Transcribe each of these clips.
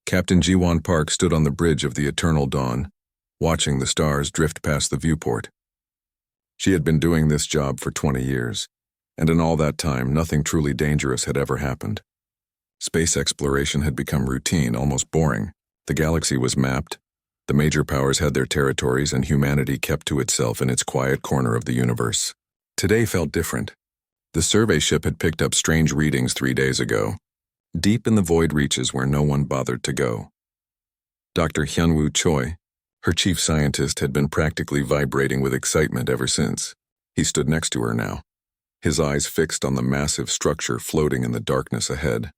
Captain Jiwon Park stood on the bridge of the Eternal Dawn, watching the stars drift past the viewport. She had been doing this job for 20 years, and in all that time, nothing truly dangerous had ever happened. Space exploration had become routine, almost boring. The galaxy was mapped, the major powers had their territories, and humanity kept to itself in its quiet corner of the universe. Today felt different. The survey ship had picked up strange readings 3 days ago, deep in the void reaches where no one bothered to go. Dr. Hyunwoo Choi, her chief scientist, had been practically vibrating with excitement ever since. He stood next to her now, his eyes fixed on the massive structure floating in the darkness ahead.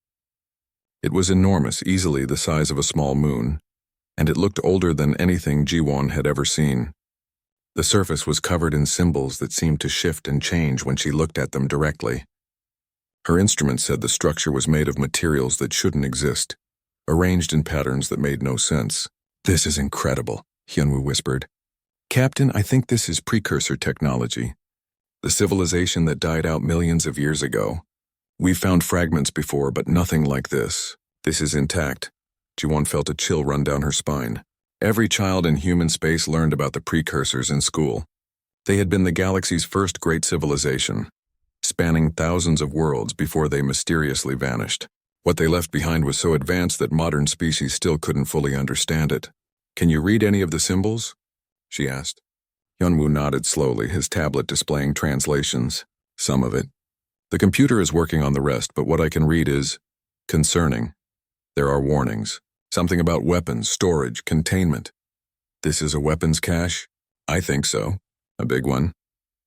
It was enormous, easily the size of a small moon, and it looked older than anything Jiwon had ever seen. The surface was covered in symbols that seemed to shift and change when she looked at them directly. Her instrument said the structure was made of materials that shouldn't exist, arranged in patterns that made no sense. "This is incredible," Hyunwoo whispered. "Captain, I think this is precursor technology. The civilization that died out millions of years ago. We've found fragments before, but nothing like this. This is intact." Jiwon felt a chill run down her spine. Every child in human space learned about the precursors in school. They had been the galaxy's first great civilization, spanning thousands of worlds before they mysteriously vanished. What they left behind was so advanced that modern species still couldn't fully understand it. "Can you read any of the symbols?" she asked. Hyunwoo nodded slowly, his tablet displaying translations. "Some of it. The computer is working on the rest, but what I can read is concerning. There are warnings. Something about weapons, storage, containment. This is a weapons cache? I think so. A big one."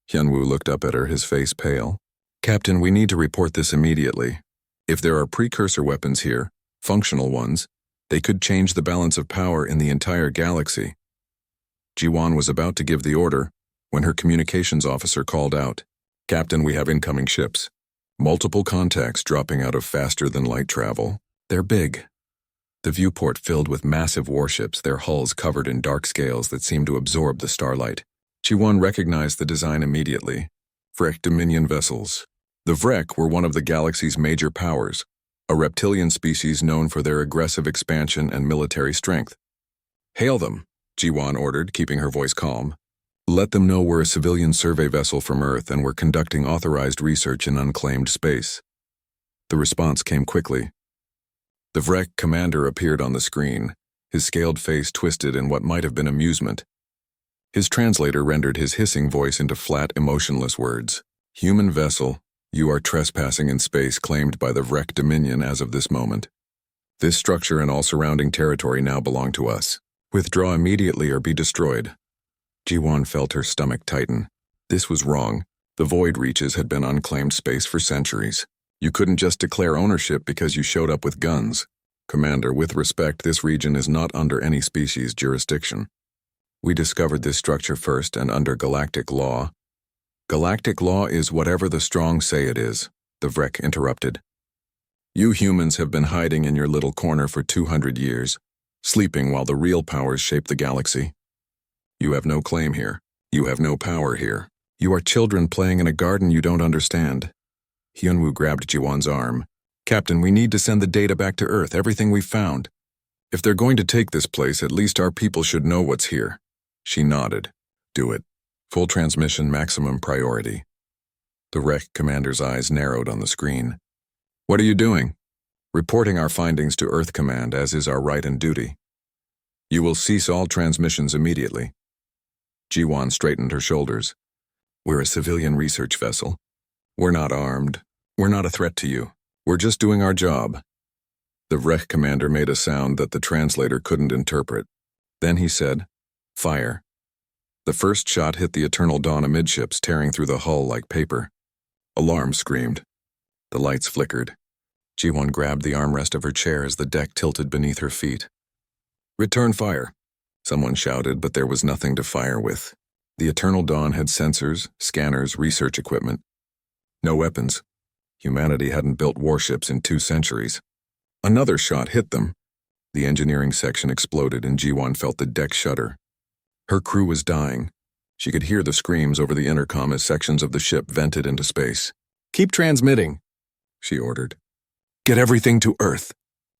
Hyunwoo looked up at her, his face pale. "Captain, we need to report this immediately. If there are precursor weapons here, functional ones, they could change the balance of power in the entire galaxy." Jiwon was about to give the order when her communications officer called out, "Captain, we have incoming ships. Multiple contacts dropping out of faster-than-light travel. They're big." The viewport filled with massive warships, their hulls covered in dark scales that seemed to absorb the starlight. Jiwon recognized the design immediately. Vrek Dominion vessels. The Vrek were one of the galaxy's major powers, a reptilian species known for their aggressive expansion and military strength. "Hail them," Jiwon ordered, keeping her voice calm. "Let them know we're a civilian survey vessel from Earth and we're conducting authorized research in unclaimed space." The response came quickly. The Vrek commander appeared on the screen, his scaled face twisted in what might have been amusement. His translator rendered his hissing voice into flat, emotionless words. "Human vessel, you are trespassing in space claimed by the Vrek Dominion as of this moment. This structure and all surrounding territory now belong to us. Withdraw immediately or be destroyed." Jiwon felt her stomach tighten. This was wrong. The void reaches had been unclaimed space for centuries. You couldn't just declare ownership because you showed up with guns. "Commander, with respect, this region is not under any species jurisdiction. We discovered this structure first and under galactic law." "Galactic law is whatever the strong say it is," the Vrek interrupted. "You humans have been hiding in your little corner for 200 years, sleeping while the real powers shape the galaxy. You have no claim here. You have no power here. You are children playing in a garden you don't understand." Hyunwoo grabbed Jiwon's arm. "Captain, we need to send the data back to Earth, everything we've found. If they're going to take this place, at least our people should know what's here." She nodded. "Do it. Full transmission, maximum priority." The Vrek commander's eyes narrowed on the screen. "What are you doing?" "Reporting our findings to Earth Command, as is our right and duty." "You will cease all transmissions immediately." Jiwon straightened her shoulders. "We're a civilian research vessel. We're not armed. We're not a threat to you. We're just doing our job." The Vrek commander made a sound that the translator couldn't interpret. Then he said, "Fire." The first shot hit the Eternal Dawn amidships, tearing through the hull like paper. Alarm screamed. The lights flickered. Jiwon grabbed the armrest of her chair as the deck tilted beneath her feet. "Return fire," someone shouted, but there was nothing to fire with. The Eternal Dawn had sensors, scanners, research equipment. No weapons. Humanity hadn't built warships in 2 centuries. Another shot hit them. The engineering section exploded and Jiwon felt the deck shudder. Her crew was dying. She could hear the screams over the intercom as sections of the ship vented into space. "Keep transmitting," she ordered. "Get everything to Earth."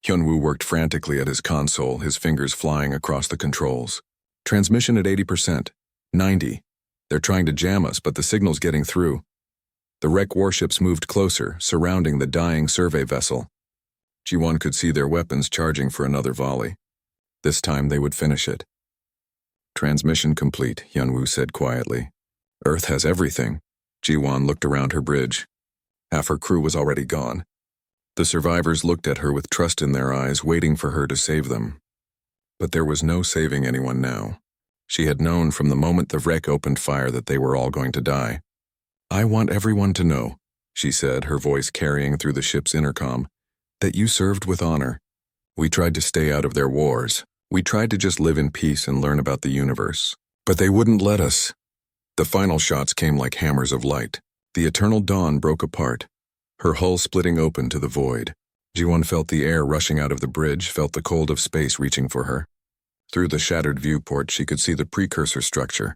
Hyunwoo worked frantically at his console, his fingers flying across the controls. Transmission at 80%. 90. They're trying to jam us, but the signal's getting through. The wreck warships moved closer, surrounding the dying survey vessel. Ji-won could see their weapons charging for another volley. This time they would finish it. Transmission complete, Hyunwoo said quietly. Earth has everything. Ji-won looked around her bridge. Half her crew was already gone. The survivors looked at her with trust in their eyes, waiting for her to save them. But there was no saving anyone now. She had known from the moment the wreck opened fire that they were all going to die. I want everyone to know, she said, her voice carrying through the ship's intercom, that you served with honor. We tried to stay out of their wars. We tried to just live in peace and learn about the universe. But they wouldn't let us. The final shots came like hammers of light. The eternal dawn broke apart, her hull splitting open to the void. Ji-won felt the air rushing out of the bridge, felt the cold of space reaching for her. Through the shattered viewport, she could see the precursor structure,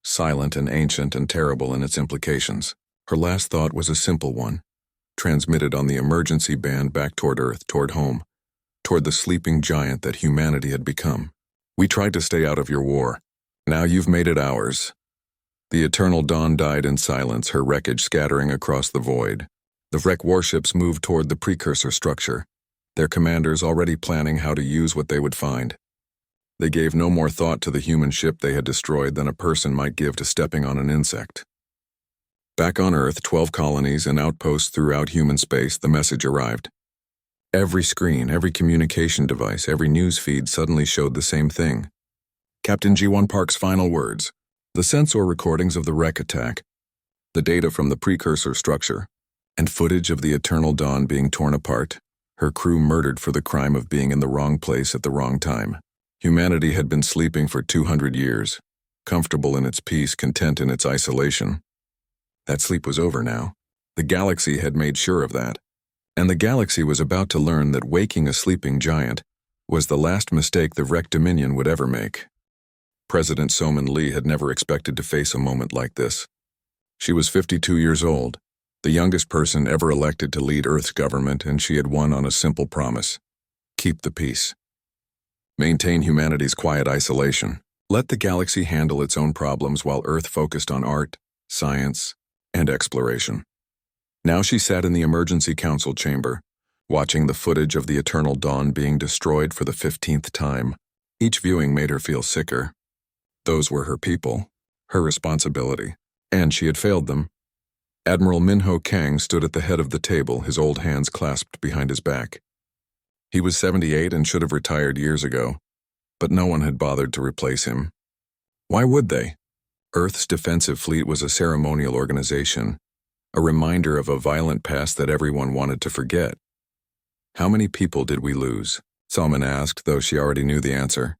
silent and ancient and terrible in its implications. Her last thought was a simple one, transmitted on the emergency band back toward Earth, toward home, toward the sleeping giant that humanity had become. We tried to stay out of your war. Now you've made it ours. The eternal dawn died in silence, her wreckage scattering across the void. The wreck warships moved toward the precursor structure, their commanders already planning how to use what they would find. They gave no more thought to the human ship they had destroyed than a person might give to stepping on an insect. Back on Earth, 12 colonies and outposts throughout human space, the message arrived. Every screen, every communication device, every news feed suddenly showed the same thing. Captain Ji-won Park's final words. The sensor recordings of the wreck attack, the data from the precursor structure, and footage of the eternal dawn being torn apart, her crew murdered for the crime of being in the wrong place at the wrong time. Humanity had been sleeping for 200 years, comfortable in its peace, content in its isolation. That sleep was over now. The galaxy had made sure of that. And the galaxy was about to learn that waking a sleeping giant was the last mistake the wrecked Dominion would ever make. President So-min Lee had never expected to face a moment like this. She was 52 years old, the youngest person ever elected to lead Earth's government, and she had won on a simple promise. Keep the peace. Maintain humanity's quiet isolation. Let the galaxy handle its own problems while Earth focused on art, science, and exploration. Now she sat in the emergency council chamber, watching the footage of the eternal dawn being destroyed for the 15th time. Each viewing made her feel sicker. Those were her people, her responsibility, and she had failed them. Admiral Minho Kang stood at the head of the table, his old hands clasped behind his back. He was 78 and should have retired years ago, but no one had bothered to replace him. Why would they? Earth's defensive fleet was a ceremonial organization, a reminder of a violent past that everyone wanted to forget. How many people did we lose? Salman asked, though she already knew the answer.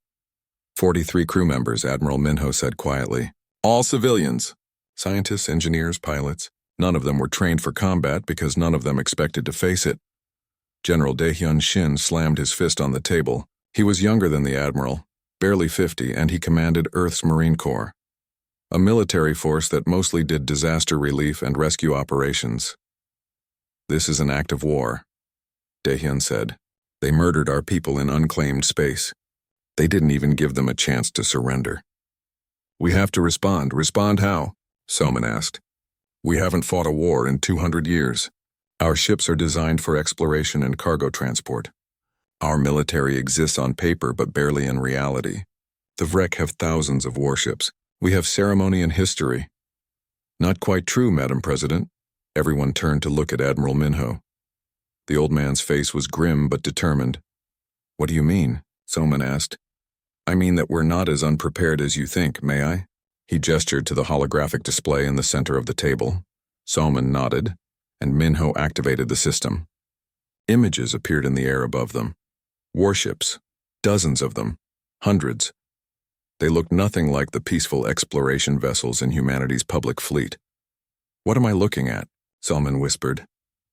43 crew members, Admiral Minho said quietly. All civilians. Scientists, engineers, pilots. None of them were trained for combat because none of them expected to face it. General Dae-hyun Shin slammed his fist on the table. He was younger than the admiral, barely 50, and he commanded Earth's Marine Corps, a military force that mostly did disaster relief and rescue operations. This is an act of war, Dae-hyun said. They murdered our people in unclaimed space. They didn't even give them a chance to surrender. We have to respond. Respond how? So-min asked. We haven't fought a war in 200 years. Our ships are designed for exploration and cargo transport. Our military exists on paper but barely in reality. The wreck have thousands of warships. We have ceremony and history. Not quite true, Madam President. Everyone turned to look at Admiral Minho. The old man's face was grim but determined. What do you mean? So-min asked. I mean that we're not as unprepared as you think, may I? He gestured to the holographic display in the center of the table. So-min nodded, and Minho activated the system. Images appeared in the air above them. Warships, dozens of them, hundreds. They looked nothing like the peaceful exploration vessels in humanity's public fleet. What am I looking at? So-min whispered.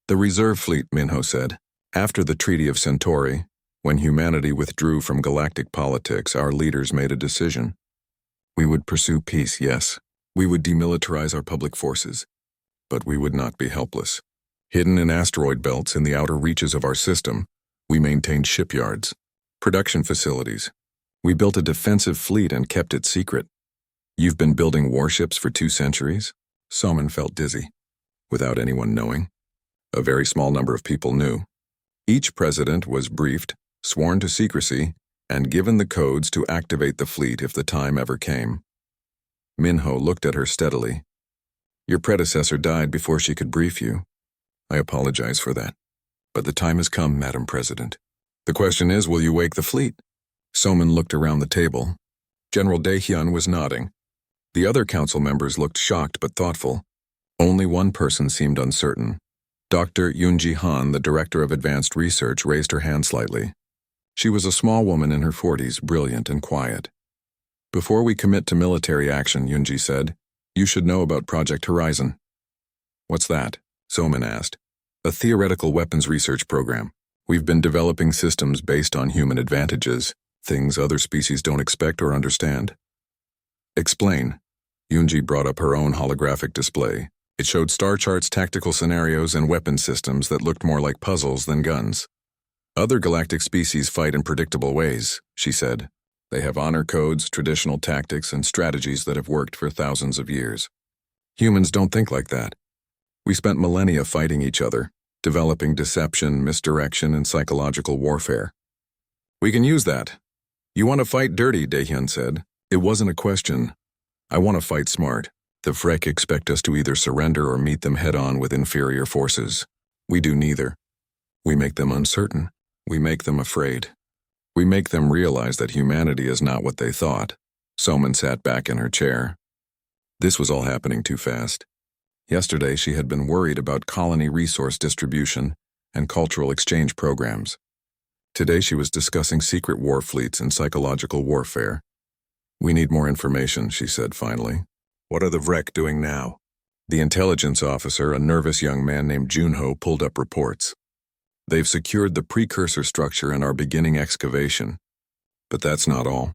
The reserve fleet, Minho said. After the Treaty of Centauri, when humanity withdrew from galactic politics, our leaders made a decision. We would pursue peace, yes. We would demilitarize our public forces. But we would not be helpless. Hidden in asteroid belts in the outer reaches of our system, We maintained shipyards, production facilities. We built a defensive fleet and kept it secret. You've been building warships for 2 centuries? Soman felt dizzy. Without anyone knowing. A very small number of people knew. Each president was briefed, sworn to secrecy, and given the codes to activate the fleet if the time ever came. Minho looked at her steadily. Your predecessor died before she could brief you. I apologize for that. But the time has come, Madam President. The question is, will you wake the fleet? Soman looked around the table. General Daehyun was nodding. The other council members looked shocked but thoughtful. Only one person seemed uncertain. Dr. Yoonji Han, the director of advanced research, raised her hand slightly. She was a small woman in her 40s, brilliant and quiet. Before we commit to military action, Yoonji said, you should know about Project Horizon. What's that? Soman asked. A theoretical weapons research program. We've been developing systems based on human advantages, things other species don't expect or understand. Explain. Yoonji brought up her own holographic display. It showed star charts, tactical scenarios, and weapon systems that looked more like puzzles than guns. Other galactic species fight in predictable ways, she said. They have honor codes, traditional tactics, and strategies that have worked for thousands of years. Humans don't think like that. We spent millennia fighting each other, developing deception, misdirection, and psychological warfare. We can use that. You want to fight dirty, Daehyun said. It wasn't a question. I want to fight smart. The Freck expect us to either surrender or meet them head-on with inferior forces. We do neither. We make them uncertain. We make them afraid. We make them realize that humanity is not what they thought. Soman sat back in her chair. This was all happening too fast. Yesterday she had been worried about colony resource distribution and cultural exchange programs. Today she was discussing secret war fleets and psychological warfare. We need more information, she said finally. What are the Vrek doing now? The intelligence officer, a nervous young man named Junho, pulled up reports. They've secured the precursor structure and are beginning excavation. But that's not all.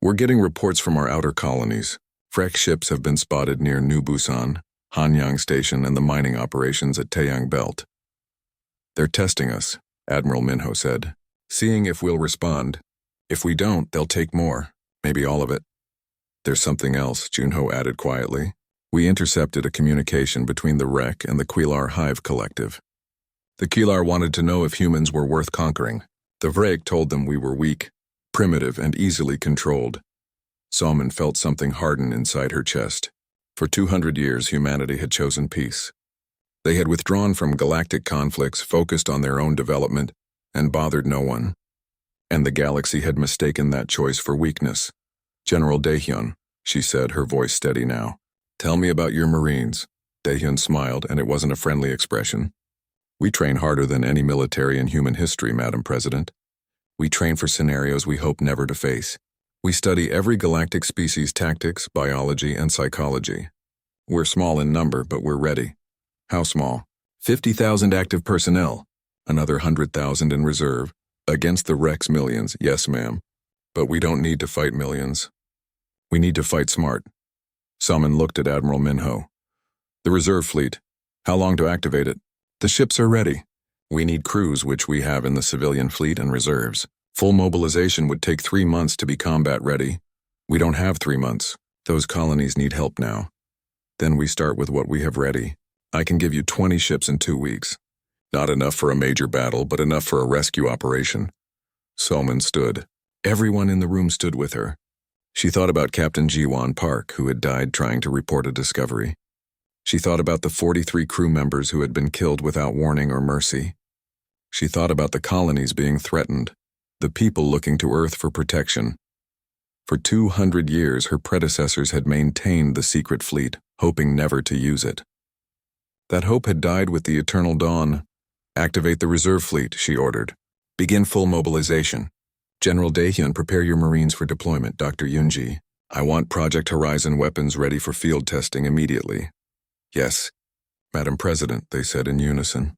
We're getting reports from our outer colonies. Vrek ships have been spotted near New Busan, Hanyang Station, and the mining operations at Taeyang Belt. They're testing us, Admiral Minho said, seeing if we'll respond. If we don't, they'll take more, maybe all of it. There's something else, Junho added quietly. We intercepted a communication between the Wreck and the Quilar Hive Collective. The Quilar wanted to know if humans were worth conquering. The Vrek told them we were weak, primitive, and easily controlled. Soman felt something harden inside her chest. For 200 years, humanity had chosen peace. They had withdrawn from galactic conflicts, focused on their own development, and bothered no one. And the galaxy had mistaken that choice for weakness. General Daehyun, she said, her voice steady now. Tell me about your Marines. Daehyun smiled, and it wasn't a friendly expression. We train harder than any military in human history, Madam President. We train for scenarios we hope never to face. We study every galactic species' tactics, biology, and psychology. We're small in number, but we're ready. How small? 50,000 active personnel. Another 100,000 in reserve. Against the Rex millions, yes, ma'am. But we don't need to fight millions. We need to fight smart. Soman looked at Admiral Minho. The reserve fleet. How long to activate it? The ships are ready. We need crews, which we have in the civilian fleet and reserves. Full mobilization would take 3 months to be combat ready. We don't have 3 months. Those colonies need help now. Then we start with what we have ready. I can give you 20 ships in 2 weeks. Not enough for a major battle, but enough for a rescue operation. Soman stood. Everyone in the room stood with her. She thought about Captain Jiwon Park, who had died trying to report a discovery. She thought about the 43 crew members who had been killed without warning or mercy. She thought about the colonies being threatened, the people looking to Earth for protection. For 200 years, her predecessors had maintained the secret fleet, hoping never to use it. That hope had died with the eternal dawn. Activate the reserve fleet, she ordered. Begin full mobilization. General Daehyun, prepare your Marines for deployment, Dr. Yoonji. I want Project Horizon weapons ready for field testing immediately. Yes, Madam President, they said in unison.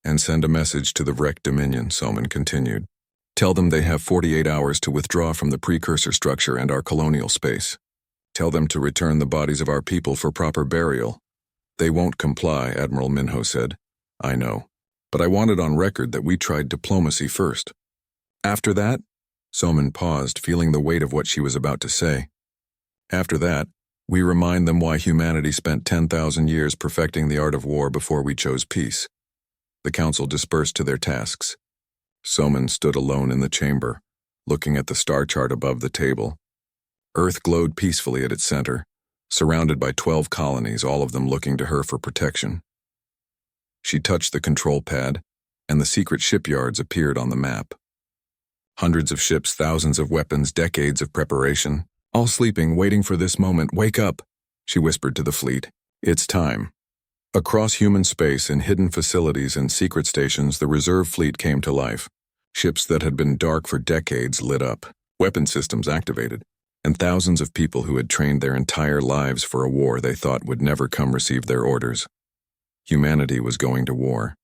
And send a message to the Vrek Dominion, Soman continued. Tell them they have 48 hours to withdraw from the precursor structure and our colonial space. Tell them to return the bodies of our people for proper burial. They won't comply, Admiral Minho said. I know. But I wanted on record that we tried diplomacy first. After that, Soman paused, feeling the weight of what she was about to say. After that, we remind them why humanity spent 10,000 years perfecting the art of war before we chose peace. The council dispersed to their tasks. Soman stood alone in the chamber, looking at the star chart above the table. Earth glowed peacefully at its center, surrounded by 12 colonies, all of them looking to her for protection. She touched the control pad, and the secret shipyards appeared on the map. Hundreds of ships, thousands of weapons, decades of preparation, all sleeping, waiting for this moment. "Wake up," she whispered to the fleet. "It's time." Across human space, in hidden facilities and secret stations, the reserve fleet came to life. Ships that had been dark for decades lit up, weapon systems activated, and thousands of people who had trained their entire lives for a war they thought would never come receive their orders. Humanity was going to war,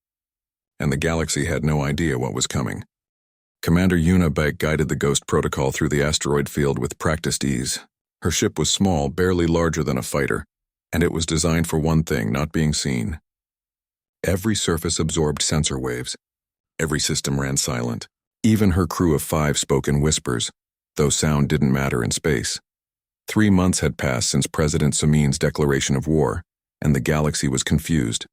and the galaxy had no idea what was coming. Commander Yuna Baek guided the Ghost Protocol through the asteroid field with practiced ease. Her ship was small, barely larger than a fighter, and it was designed for one thing: not being seen. Every surface absorbed sensor waves. Every system ran silent. Even her crew of 5 spoke in whispers, though sound didn't matter in space. 3 months had passed since President Samin's declaration of war, and the galaxy was confused.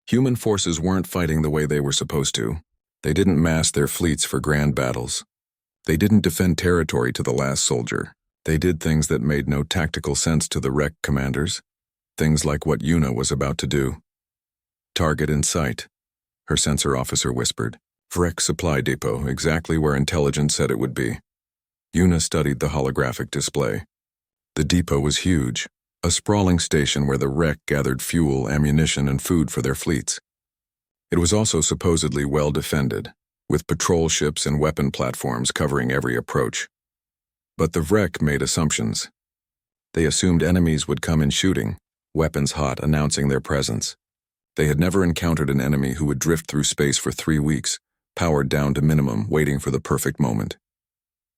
Human forces weren't fighting the way they were supposed to. They didn't mass their fleets for grand battles. They didn't defend territory to the last soldier. They did things that made no tactical sense to the wreck commanders. Things like what Yuna was about to do. "Target in sight," her sensor officer whispered. "Vrek supply depot, exactly where intelligence said it would be." Yuna studied the holographic display. The depot was huge, a sprawling station where the wreck gathered fuel, ammunition, and food for their fleets. It was also supposedly well defended, with patrol ships and weapon platforms covering every approach. But the Vrek made assumptions. They assumed enemies would come in shooting, weapons hot, announcing their presence. They had never encountered an enemy who would drift through space for 3 weeks, powered down to minimum, waiting for the perfect moment.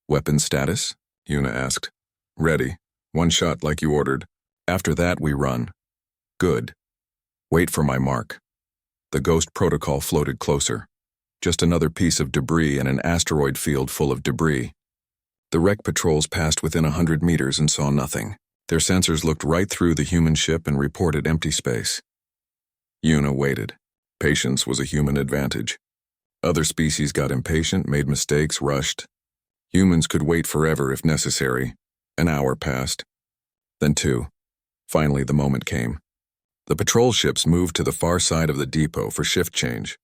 "Weapon status?" Yuna asked. "Ready. 1 shot like you ordered. After that, we run." "Good. Wait for my mark." The Ghost Protocol floated closer. Just another piece of debris and an asteroid field full of debris. The wreck patrols passed within 100 meters and saw nothing. Their sensors looked right through the human ship and reported empty space. Yuna waited. Patience was a human advantage. Other species got impatient, made mistakes, rushed. Humans could wait forever if necessary. An hour passed. Then 2. Finally, the moment came. The patrol ships moved to the far side of the depot for shift change.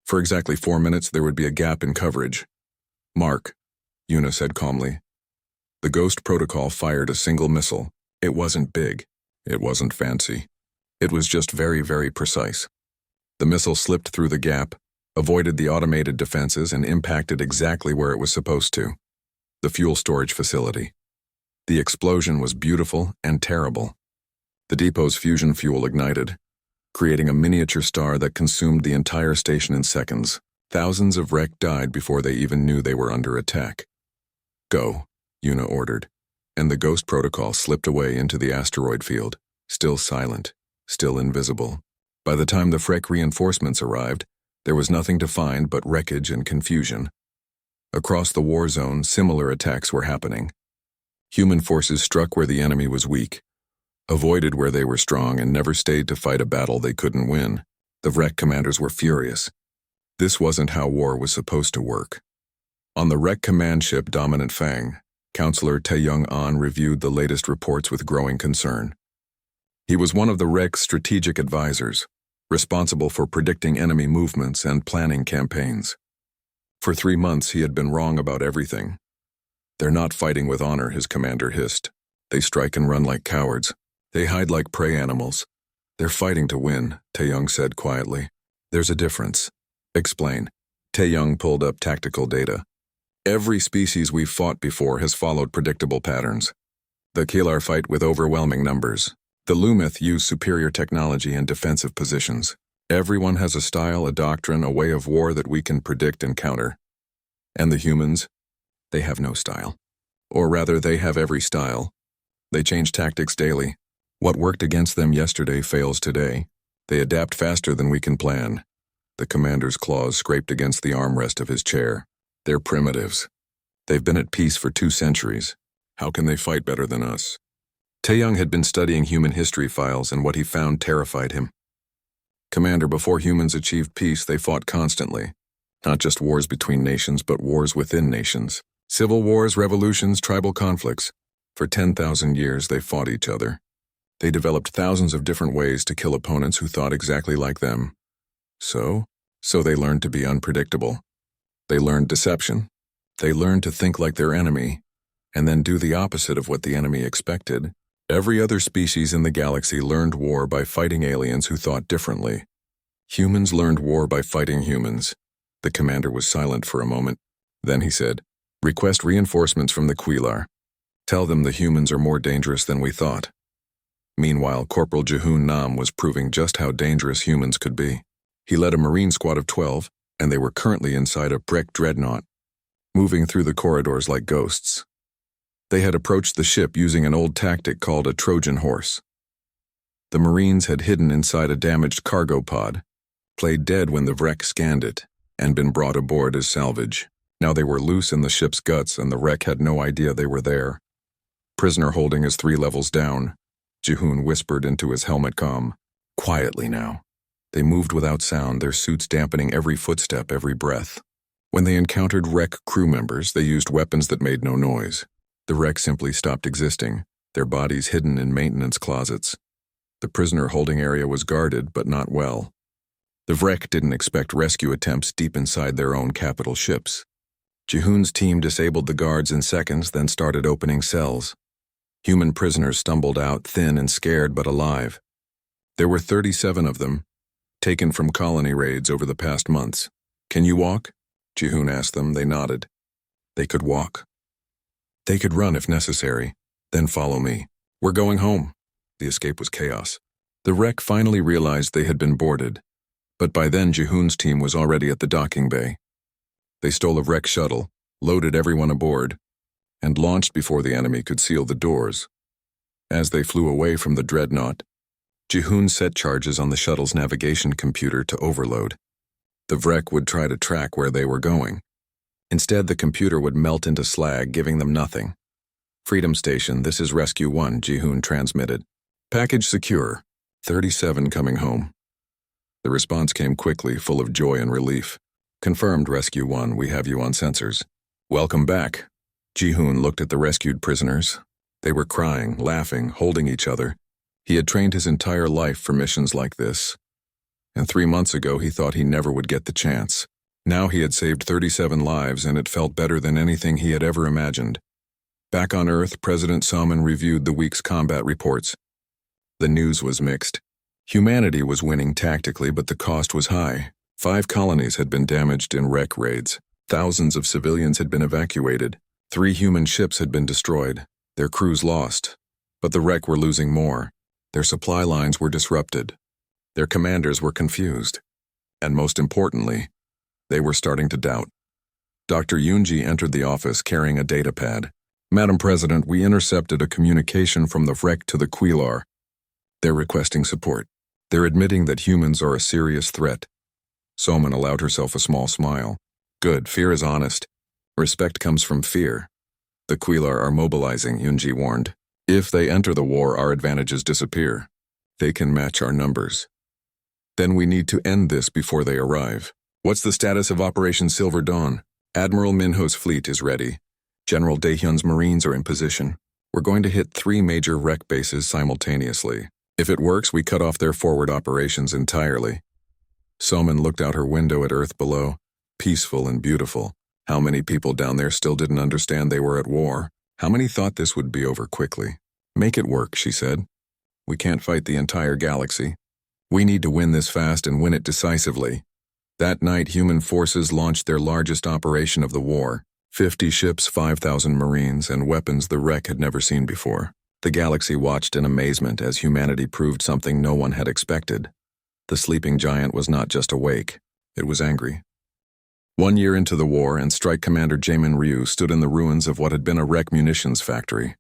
For exactly 4 minutes, there would be a gap in coverage. "Mark," Yuna said calmly. The Ghost Protocol fired a single missile. It wasn't big. It wasn't fancy. It was just very, very precise. The missile slipped through the gap, avoided the automated defenses, and impacted exactly where it was supposed to: the fuel storage facility. The explosion was beautiful and terrible. The depot's fusion fuel ignited, creating a miniature star that consumed the entire station in seconds. Thousands of wreck died before they even knew they were under attack. "Go," Yuna ordered, and the Ghost Protocol slipped away into the asteroid field, still silent, still invisible. By the time the Freck reinforcements arrived, there was nothing to find but wreckage and confusion. Across the war zone, similar attacks were happening. Human forces struck where the enemy was weak, avoided where they were strong, and never stayed to fight a battle they couldn't win. The Vrek commanders were furious. This wasn't how war was supposed to work. On the Vrek command ship Dominant Fang, Counselor Tae-Young-an reviewed the latest reports with growing concern. He was one of the Vrek's strategic advisors, responsible for predicting enemy movements and planning campaigns. For 3 months, he had been wrong about everything. "They're not fighting with honor," his commander hissed. "They strike and run like cowards. They hide like prey animals. They're fighting to win," Tae-Young said quietly. "There's a difference." "Explain." Tae-Young pulled up tactical data. "Every species we've fought before has followed predictable patterns. The Keelar fight with overwhelming numbers. The Lumith use superior technology and defensive positions. Everyone has a style, a doctrine, a way of war that we can predict and counter. And the humans? They have no style. Or rather, they have every style. They change tactics daily. What worked against them yesterday fails today. They adapt faster than we can plan. The commander's claws scraped against the armrest of his chair. They're primitives. They've been at peace for 2 centuries. How can they fight better than us? Taeyong had been studying human history files, and what he found terrified him. Commander, before humans achieved peace, they fought constantly. Not just wars between nations, but wars within nations. Civil wars, revolutions, tribal conflicts. For 10,000 years, they fought each other. They developed thousands of different ways to kill opponents who thought exactly like them. So they learned to be unpredictable. They learned deception. They learned to think like their enemy, and then do the opposite of what the enemy expected. Every other species in the galaxy learned war by fighting aliens who thought differently. Humans learned war by fighting humans. The commander was silent for a moment. Then he said, "Request reinforcements from the Quelar. Tell them the humans are more dangerous than we thought." Meanwhile, Corporal Jihoon Nam was proving just how dangerous humans could be. He led a Marine squad of 12, and they were currently inside a Breck dreadnought, moving through the corridors like ghosts. They had approached the ship using an old tactic called a Trojan horse. The Marines had hidden inside a damaged cargo pod, played dead when the wreck scanned it, and been brought aboard as salvage. Now they were loose in the ship's guts, and the wreck had no idea they were there. Prisoner holding is 3 levels down. Jihoon whispered into his helmet comm. Quietly now. They moved without sound, their suits dampening every footstep, every breath. When they encountered wreck crew members, they used weapons that made no noise. The wreck simply stopped existing, their bodies hidden in maintenance closets. The prisoner holding area was guarded, but not well. The wreck didn't expect rescue attempts deep inside their own capital ships. Jihoon's team disabled the guards in seconds, then started opening cells. Human prisoners stumbled out, thin and scared but alive. There were 37 of them, taken from colony raids over the past months. "Can you walk?" Jihoon asked them. They nodded. They could walk. They could run if necessary. Then follow me. We're going home. The escape was chaos. The wreck finally realized they had been boarded, but by then Jihoon's team was already at the docking bay. They stole a wreck shuttle, loaded everyone aboard, and launched before the enemy could seal the doors. As they flew away from the dreadnought, Jihoon set charges on the shuttle's navigation computer to overload. The wreck would try to track where they were going. Instead, the computer would melt into slag, giving them nothing. "Freedom Station, this is Rescue 1, Jihoon transmitted. Package secure. 37 coming home." The response came quickly, full of joy and relief. "Confirmed, Rescue 1, we have you on sensors." "Welcome back." Jihoon looked at the rescued prisoners. They were crying, laughing, holding each other. He had trained his entire life for missions like this. And 3 months ago, he thought he never would get the chance. Now he had saved 37 lives, and it felt better than anything he had ever imagined. Back on Earth, President Salmon reviewed the week's combat reports. The news was mixed. Humanity was winning tactically, but the cost was high. 5 colonies had been damaged in wreck raids. Thousands of civilians had been evacuated. 3 human ships had been destroyed. Their crews lost. But the wreck were losing more. Their supply lines were disrupted. Their commanders were confused. And most importantly, they were starting to doubt. Dr. Yoonji entered the office carrying a data pad. "Madam President, we intercepted a communication from the wreck to the Quelar. They're requesting support. They're admitting that humans are a serious threat." Soman allowed herself a small smile. "Good, fear is honest. Respect comes from fear. The Quelar are mobilizing," Yoonji warned. "If they enter the war, our advantages disappear. They can match our numbers. Then we need to end this before they arrive." "What's the status of Operation Silver Dawn?" "Admiral Minho's fleet is ready. General Daehyun's Marines are in position. We're going to hit 3 major wreck bases simultaneously. If it works, we cut off their forward operations entirely." Soman looked out her window at Earth below, peaceful and beautiful. How many people down there still didn't understand they were at war? How many thought this would be over quickly? "Make it work," she said. "We can't fight the entire galaxy. We need to win this fast and win it decisively." That night, human forces launched their largest operation of the war. 50 ships, 5,000 Marines, and weapons the wreck had never seen before. The galaxy watched in amazement as humanity proved something no one had expected. The sleeping giant was not just awake, it was angry. 1 year into the war, and Strike Commander Jaemin Ryu stood in the ruins of what had been a wreck munitions factory.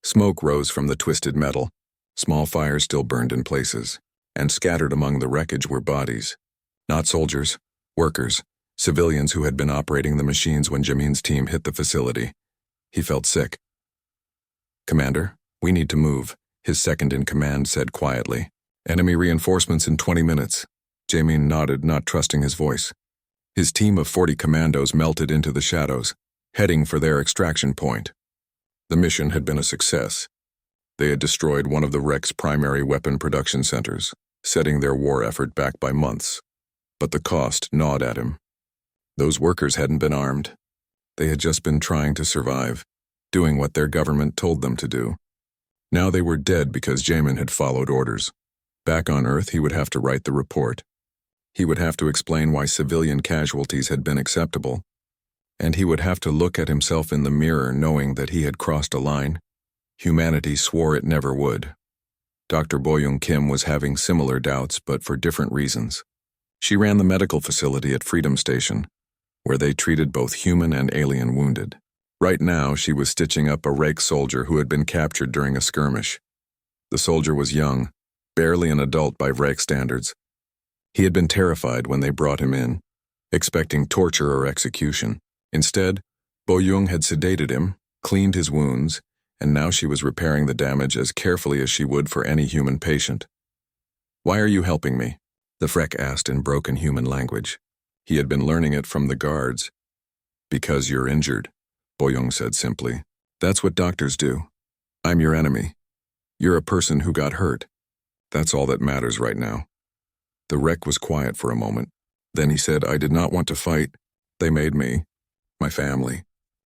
Smoke rose from the twisted metal. Small fires still burned in places, and scattered among the wreckage were bodies. Not soldiers, workers, civilians who had been operating the machines when Jamin's team hit the facility. He felt sick. "Commander, we need to move," his second-in-command said quietly. "Enemy reinforcements in 20 minutes. Jamin nodded, not trusting his voice. His team of 40 commandos melted into the shadows, heading for their extraction point. The mission had been a success. They had destroyed one of the wreck's primary weapon production centers, setting their war effort back by months. But the cost gnawed at him. Those workers hadn't been armed. They had just been trying to survive, doing what their government told them to do. Now they were dead because Jamin had followed orders. Back on Earth, he would have to write the report. He would have to explain why civilian casualties had been acceptable. And he would have to look at himself in the mirror knowing that he had crossed a line. Humanity swore it never would. Dr. Boyoung Kim was having similar doubts, but for different reasons. She ran the medical facility at Freedom Station, where they treated both human and alien wounded. Right now, she was stitching up a Reich soldier who had been captured during a skirmish. The soldier was young, barely an adult by Reich standards. He had been terrified when they brought him in, expecting torture or execution. Instead, Boyoung had sedated him, cleaned his wounds, and now she was repairing the damage as carefully as she would for any human patient. "Why are you helping me?" the Freck asked in broken human language. He had been learning it from the guards. "Because you're injured," Boyoung said simply. "That's what doctors do. I'm your enemy. You're a person who got hurt. That's all that matters right now." The Wreck was quiet for a moment. Then he said, "I did not want to fight. They made me. My family.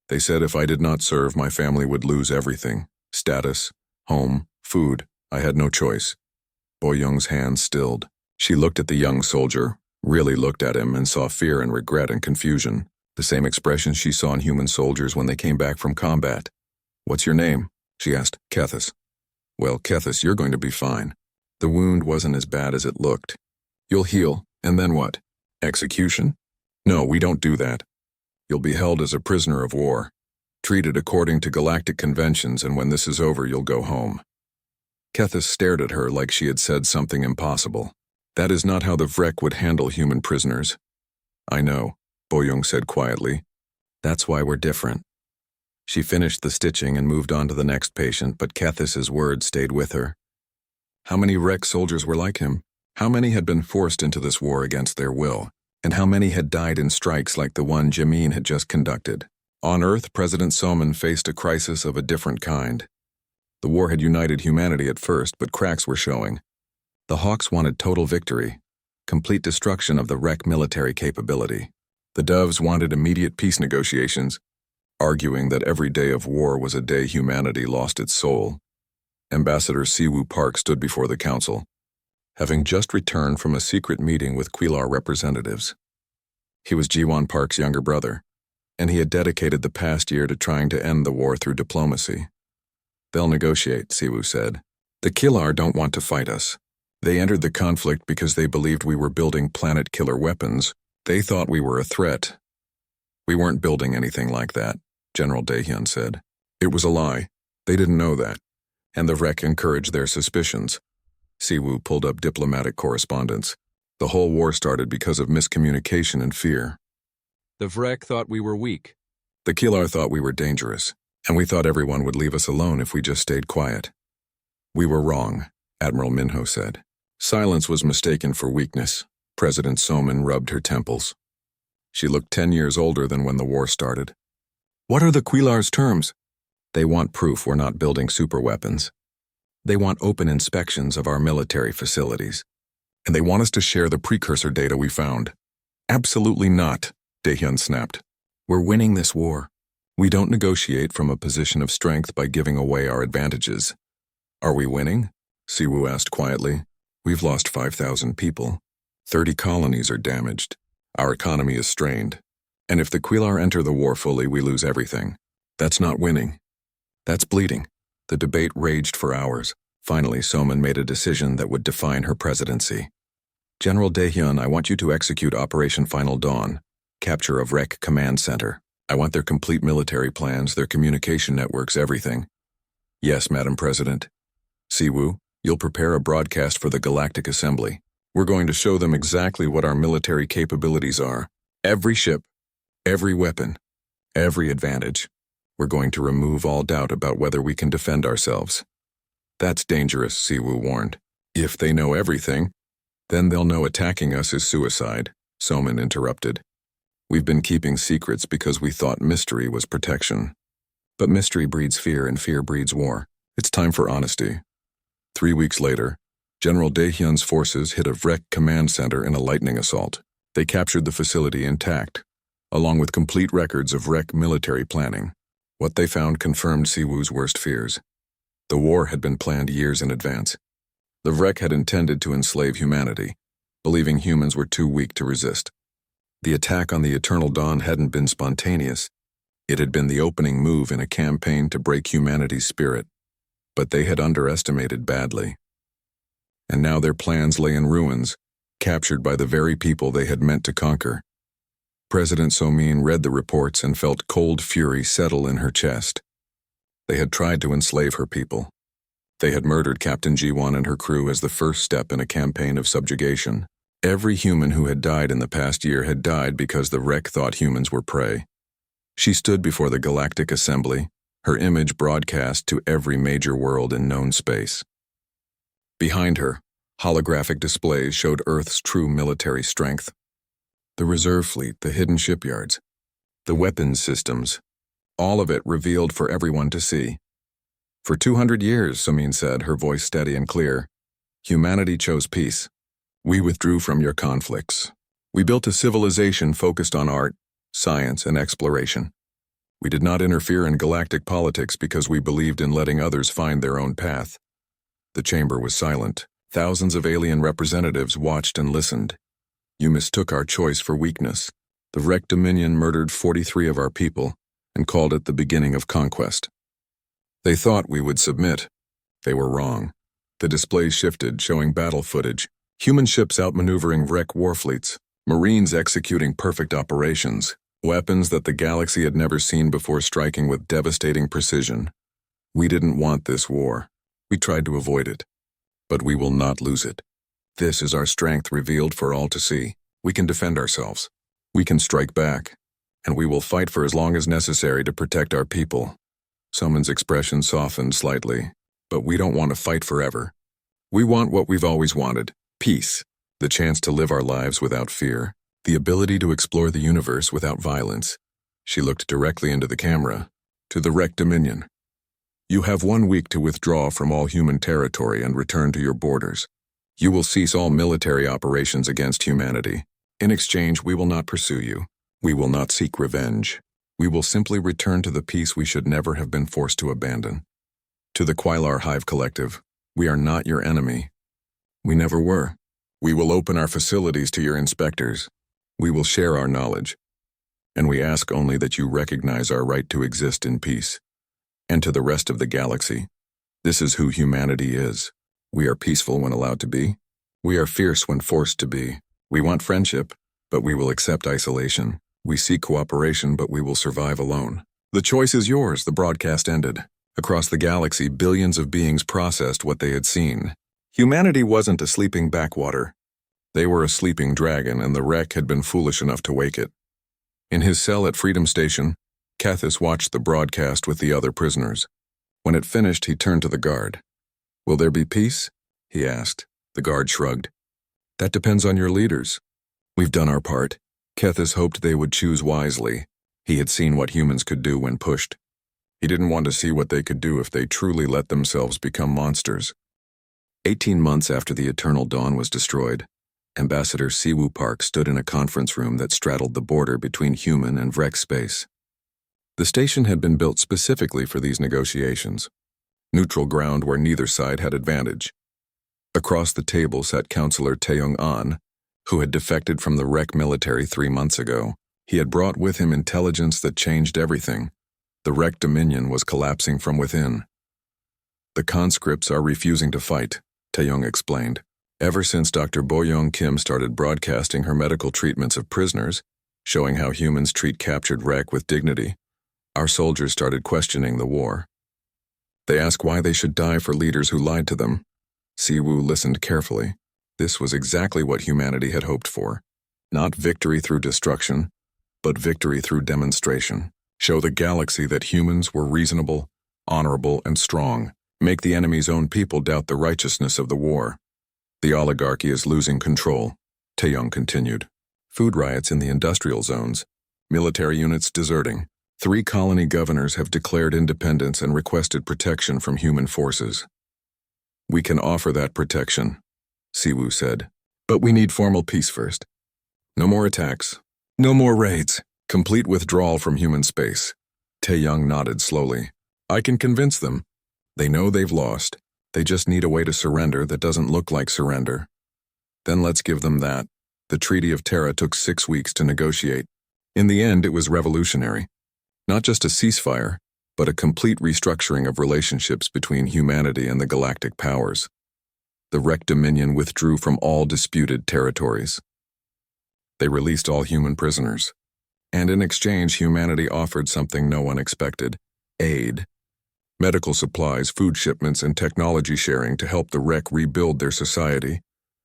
They said if I did not serve, my family would lose everything. Status, home, food. I had no choice." Boyoung's hands stilled. She looked at the young soldier, really looked at him, and saw fear and regret and confusion, the same expressions she saw in human soldiers when they came back from combat. "What's your name?" she asked. "Kethis." "Well, Kethis, you're going to be fine. The wound wasn't as bad as it looked. You'll heal, and then what? Execution? No, we don't do that. You'll be held as a prisoner of war, treated according to galactic conventions, and when this is over, you'll go home." Kethis stared at her like she had said something impossible. "That is not how the Vrek would handle human prisoners." "I know," Boyoung said quietly. "That's why we're different." She finished the stitching and moved on to the next patient, but Kethis's words stayed with her. How many Vrek soldiers were like him? How many had been forced into this war against their will? And how many had died in strikes like the one Jamin had just conducted? On Earth, President Soman faced a crisis of a different kind. The war had united humanity at first, but cracks were showing. The Hawks wanted total victory, complete destruction of the Wreck military capability. The Doves wanted immediate peace negotiations, arguing that every day of war was a day humanity lost its soul. Ambassador Siwoo Park stood before the council, having just returned from a secret meeting with Quilar representatives. He was Jiwon Park's younger brother, and he had dedicated the past year to trying to end the war through diplomacy. "They'll negotiate," Siwoo said. "The Quilar don't want to fight us. They entered the conflict because they believed we were building planet-killer weapons. They thought we were a threat. We weren't building anything like that," General Daehyun said. "It was a lie. They didn't know that. And the Vrek encouraged their suspicions." Siwoo pulled up diplomatic correspondence. "The whole war started because of miscommunication and fear. The Vrek thought we were weak. The Quilar thought we were dangerous, and we thought everyone would leave us alone if we just stayed quiet. We were wrong," Admiral Minho said. Silence was mistaken for weakness. President Soman rubbed her temples. She looked 10 years older than when the war started. "What are the Quilar's terms?" "They want proof we're not building superweapons. They want open inspections of our military facilities. And they want us to share the precursor data we found." "Absolutely not," Daehyun snapped. "We're winning this war. We don't negotiate from a position of strength by giving away our advantages." "Are we winning?" Siwoo asked quietly. "We've lost 5,000 people. 30 colonies are damaged. Our economy is strained. And if the Quilar enter the war fully, we lose everything. That's not winning. That's bleeding." The debate raged for hours. Finally, Soman made a decision that would define her presidency. "General Daehyun, I want you to execute Operation Final Dawn, capture of Vrek Command Center. I want their complete military plans, their communication networks, everything." "Yes, Madam President." "Siwoo, you'll prepare a broadcast for the Galactic Assembly. We're going to show them exactly what our military capabilities are. Every ship, every weapon, every advantage. We're going to remove all doubt about whether we can defend ourselves. That's dangerous, Siwoo warned. If they know everything, then they'll know attacking us is suicide, Soman interrupted. We've been keeping secrets because we thought mystery was protection. But mystery breeds fear and fear breeds war. It's time for honesty. 3 weeks later, General Daehyun's forces hit a Vrek command center in a lightning assault. They captured the facility intact, along with complete records of Vrek military planning. What they found confirmed Siwoo's worst fears. The war had been planned years in advance. The Vrek had intended to enslave humanity, believing humans were too weak to resist. The attack on the Eternal Dawn hadn't been spontaneous. It had been the opening move in a campaign to break humanity's spirit. But they had underestimated badly. And now their plans lay in ruins, captured by the very people they had meant to conquer. President Somin read the reports and felt cold fury settle in her chest. They had tried to enslave her people. They had murdered Captain Jiwon and her crew as the first step in a campaign of subjugation. Every human who had died in the past year had died because the Vrek thought humans were prey. She stood before the Galactic Assembly, her image broadcast to every major world in known space. Behind her, holographic displays showed Earth's true military strength. The reserve fleet, the hidden shipyards, the weapons systems, all of it revealed for everyone to see. For 200 years, Somin said, her voice steady and clear, humanity chose peace. We withdrew from your conflicts. We built a civilization focused on art, science, and exploration. We did not interfere in galactic politics because we believed in letting others find their own path. The chamber was silent. Thousands of alien representatives watched and listened. You mistook our choice for weakness. The Vrek Dominion murdered 43 of our people and called it the beginning of conquest. They thought we would submit. They were wrong. The displays shifted, showing battle footage. Human ships outmaneuvering Vrek warfleets. Marines executing perfect operations. Weapons that the galaxy had never seen before striking with devastating precision. We didn't want this war. We tried to avoid it. But we will not lose it. This is our strength revealed for all to see. We can defend ourselves. We can strike back. And we will fight for as long as necessary to protect our people. Someone's expression softened slightly. But we don't want to fight forever. We want what we've always wanted. Peace. The chance to live our lives without fear. The ability to explore the universe without violence. She looked directly into the camera. To the Vrek Dominion. You have 1 week to withdraw from all human territory and return to your borders. You will cease all military operations against humanity. In exchange, we will not pursue you. We will not seek revenge. We will simply return to the peace we should never have been forced to abandon. To the Quailar Hive Collective, we are not your enemy. We never were. We will open our facilities to your inspectors. We will share our knowledge. And we ask only that you recognize our right to exist in peace. And to the rest of the galaxy, this is who humanity is. We are peaceful when allowed to be. We are fierce when forced to be. We want friendship, but we will accept isolation. We seek cooperation, but we will survive alone. The choice is yours, the broadcast ended. Across the galaxy, billions of beings processed what they had seen. Humanity wasn't a sleeping backwater. They were a sleeping dragon, and the Vrek had been foolish enough to wake it. In his cell at Freedom Station, Kethis watched the broadcast with the other prisoners. When it finished, he turned to the guard. Will there be peace? He asked. The guard shrugged. That depends on your leaders. We've done our part. Kethis hoped they would choose wisely. He had seen what humans could do when pushed. He didn't want to see what they could do if they truly let themselves become monsters. 18 months after the Eternal Dawn was destroyed, Ambassador Siwoo Park stood in a conference room that straddled the border between human and Vrek space. The station had been built specifically for these negotiations, neutral ground where neither side had advantage. Across the table sat Counselor Taeyong-an, who had defected from the Vrek military 3 months ago. He had brought with him intelligence that changed everything. The Vrek Dominion was collapsing from within. The conscripts are refusing to fight, Taeyong explained. Ever since Dr. Boyoung Kim started broadcasting her medical treatments of prisoners, showing how humans treat captured Vrek with dignity, our soldiers started questioning the war. They ask why they should die for leaders who lied to them. Siwoo listened carefully. This was exactly what humanity had hoped for. Not victory through destruction, but victory through demonstration. Show the galaxy that humans were reasonable, honorable, and strong. Make the enemy's own people doubt the righteousness of the war. The oligarchy is losing control, Taeyong continued. Food riots in the industrial zones, military units deserting. 3 colony governors have declared independence and requested protection from human forces. We can offer that protection, Siwoo said. But we need formal peace first. No more attacks. No more raids. Complete withdrawal from human space. Taeyong nodded slowly. I can convince them. They know they've lost. They just need a way to surrender that doesn't look like surrender. Then let's give them that. The Treaty of Terra took 6 weeks to negotiate. In the end, it was revolutionary. Not just a ceasefire, but a complete restructuring of relationships between humanity and the galactic powers. The Rec Dominion withdrew from all disputed territories. They released all human prisoners. And in exchange, humanity offered something no one expected: aid. Medical supplies, food shipments, and technology sharing to help the Rec rebuild their society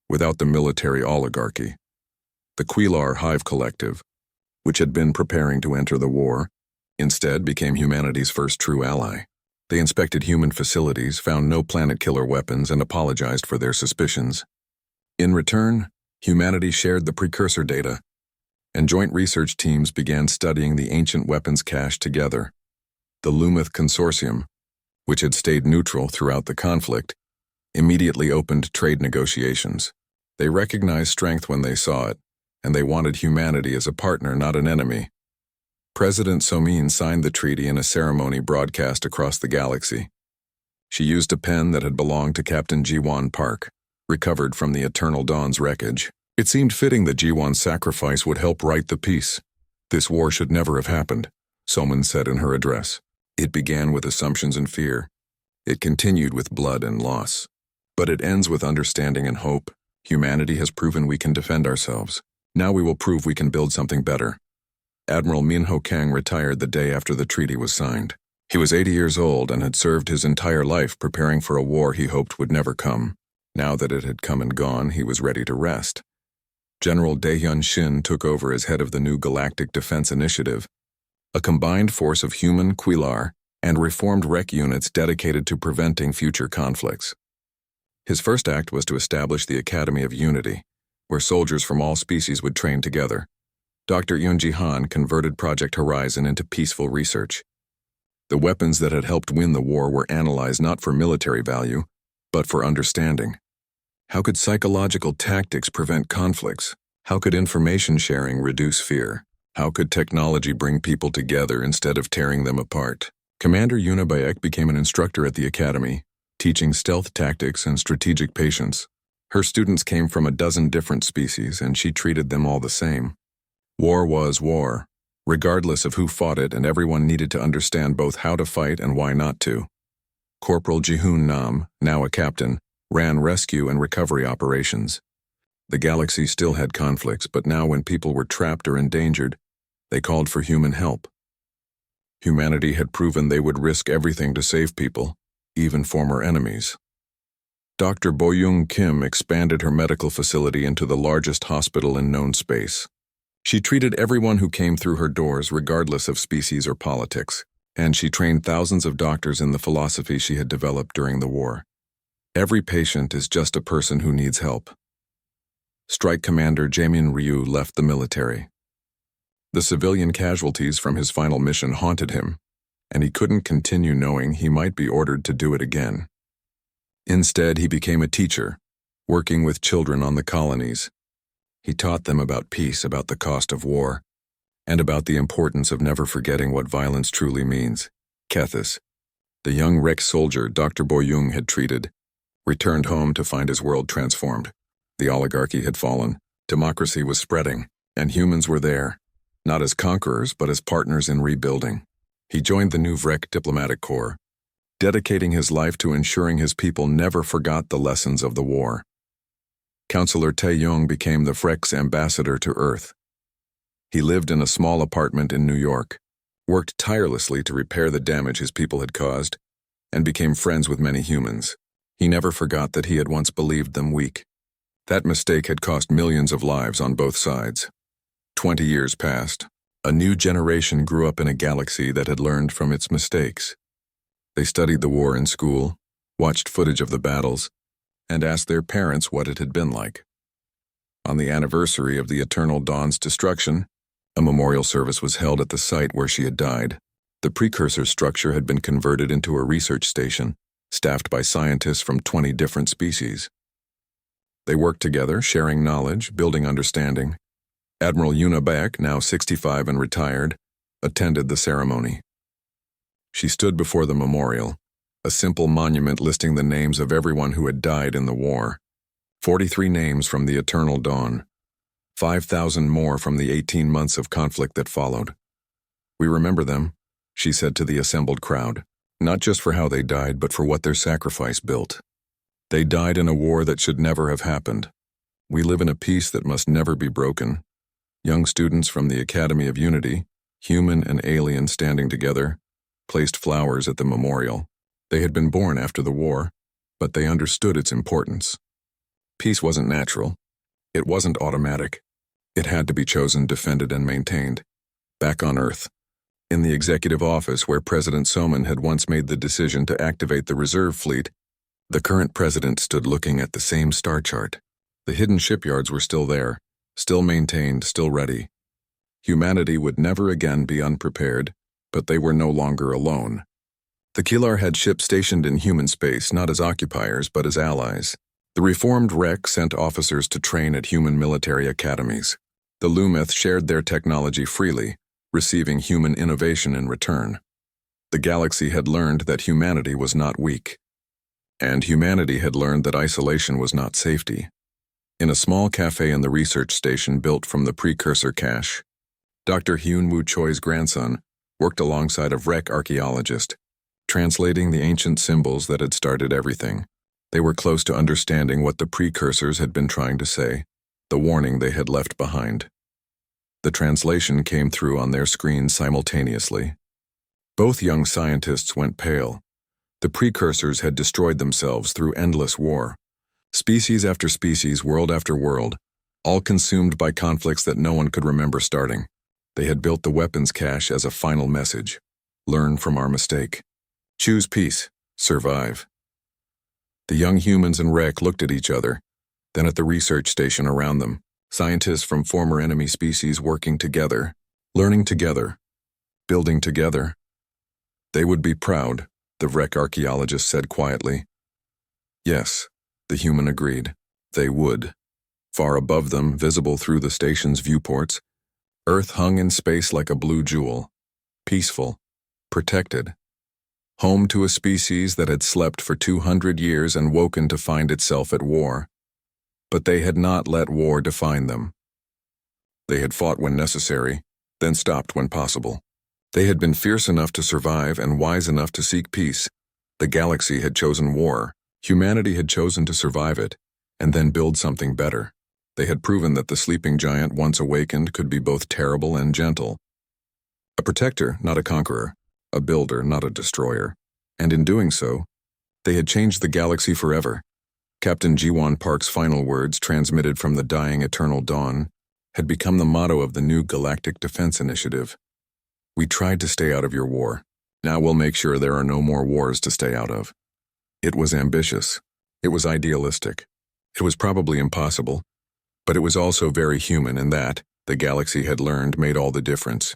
without the military oligarchy. The Quilar Hive Collective, which had been preparing to enter the war, instead became humanity's first true ally. They inspected human facilities, found no planet-killer weapons, and apologized for their suspicions. In return, humanity shared the precursor data, and joint research teams began studying the ancient weapons cache together. The Lumith Consortium, which had stayed neutral throughout the conflict, immediately opened trade negotiations. They recognized strength when they saw it, and they wanted humanity as a partner, not an enemy. President Somin signed the treaty in a ceremony broadcast across the galaxy. She used a pen that had belonged to Captain Jiwon Park, recovered from the Eternal Dawn's wreckage. It seemed fitting that Jiwon's sacrifice would help right the peace. This war should never have happened, Somin said in her address. It began with assumptions and fear. It continued with blood and loss. But it ends with understanding and hope. Humanity has proven we can defend ourselves. Now we will prove we can build something better. Admiral Minho Kang retired the day after the treaty was signed. He was 80 years old and had served his entire life preparing for a war he hoped would never come. Now that it had come and gone, he was ready to rest. General Daehyun Shin took over as head of the new Galactic Defense Initiative, a combined force of human Quilar and reformed Rec units dedicated to preventing future conflicts. His first act was to establish the Academy of Unity, where soldiers from all species would train together. Dr. Yoon-ji Han converted Project Horizon into peaceful research. The weapons that had helped win the war were analyzed not for military value, but for understanding. How could psychological tactics prevent conflicts? How could information sharing reduce fear? How could technology bring people together instead of tearing them apart? Commander Yuna Bayek became an instructor at the academy, teaching stealth tactics and strategic patience. Her students came from a dozen different species, and she treated them all the same. War was war, regardless of who fought it, and everyone needed to understand both how to fight and why not to. Corporal Ji-hoon Nam, now a captain, ran rescue and recovery operations. The galaxy still had conflicts, but now when people were trapped or endangered, they called for human help. Humanity had proven they would risk everything to save people, even former enemies. Dr. Boyoung Kim expanded her medical facility into the largest hospital in known space. She treated everyone who came through her doors regardless of species or politics, and she trained thousands of doctors in the philosophy she had developed during the war. Every patient is just a person who needs help. Strike Commander Jaemin Ryu left the military. The civilian casualties from his final mission haunted him, and he couldn't continue knowing he might be ordered to do it again. Instead, he became a teacher, working with children on the colonies. He taught them about peace, about the cost of war, and about the importance of never forgetting what violence truly means. Kethis, the young Rec soldier Dr. Boyoung had treated, returned home to find his world transformed. The oligarchy had fallen, democracy was spreading, and humans were there, not as conquerors but as partners in rebuilding. He joined the new Vrek Diplomatic Corps, dedicating his life to ensuring his people never forgot the lessons of the war. Counselor Taeyong became the Vrek's ambassador to Earth. He lived in a small apartment in New York, worked tirelessly to repair the damage his people had caused, and became friends with many humans. He never forgot that he had once believed them weak. That mistake had cost millions of lives on both sides. 20 years passed. A new generation grew up in a galaxy that had learned from its mistakes. They studied the war in school, watched footage of the battles, and asked their parents what it had been like. On the anniversary of the Eternal Dawn's destruction, a memorial service was held at the site where she had died. The precursor structure had been converted into a research station, staffed by scientists from 20 different species. They worked together, sharing knowledge, building understanding. Admiral Una Beck, now 65 and retired, attended the ceremony. She stood before the memorial, a simple monument listing the names of everyone who had died in the war. 43 names from the Eternal Dawn. 5,000 more from the 18 months of conflict that followed. "We remember them," she said to the assembled crowd, "not just for how they died, but for what their sacrifice built. They died in a war that should never have happened. We live in a peace that must never be broken." Young students from the Academy of Unity, human and alien standing together, placed flowers at the memorial. They had been born after the war, but they understood its importance. Peace wasn't natural. It wasn't automatic. It had to be chosen, defended, and maintained. Back on Earth, in the executive office where President Soman had once made the decision to activate the reserve fleet, the current president stood looking at the same star chart. The hidden shipyards were still there, still maintained, still ready. Humanity would never again be unprepared, but they were no longer alone. The Kilar had ships stationed in human space, not as occupiers, but as allies. The reformed REC sent officers to train at human military academies. The Lumith shared their technology freely, receiving human innovation in return. The galaxy had learned that humanity was not weak. And humanity had learned that isolation was not safety. In a small cafe in the research station built from the precursor cache, Dr. Hyun Woo Choi's grandson worked alongside a REC archaeologist, translating the ancient symbols that had started everything. They were close to understanding what the precursors had been trying to say, the warning they had left behind. The translation came through on their screens simultaneously. Both young scientists went pale. The precursors had destroyed themselves through endless war. Species after species, world after world, all consumed by conflicts that no one could remember starting. They had built the weapons cache as a final message. Learn from our mistake. Choose peace. Survive. The young humans and REC looked at each other, then at the research station around them. Scientists from former enemy species working together, learning together, building together. They would be proud, the REC archaeologist said quietly. Yes, the human agreed. They would. Far above them, visible through the station's viewports, Earth hung in space like a blue jewel, peaceful, protected. Home to a species that had slept for 200 years and woken to find itself at war. But they had not let war define them. They had fought when necessary, then stopped when possible. They had been fierce enough to survive and wise enough to seek peace. The galaxy had chosen war. Humanity had chosen to survive it, and then build something better. They had proven that the sleeping giant, once awakened, could be both terrible and gentle. A protector, not a conqueror. A builder, not a destroyer. And in doing so, they had changed the galaxy forever. Captain Jiwon Park's final words, transmitted from the dying Eternal Dawn, had become the motto of the new Galactic Defense Initiative. We tried to stay out of your war. Now we'll make sure there are no more wars to stay out of. It was ambitious. It was idealistic. It was probably impossible. But it was also very human, and that, the galaxy had learned, made all the difference.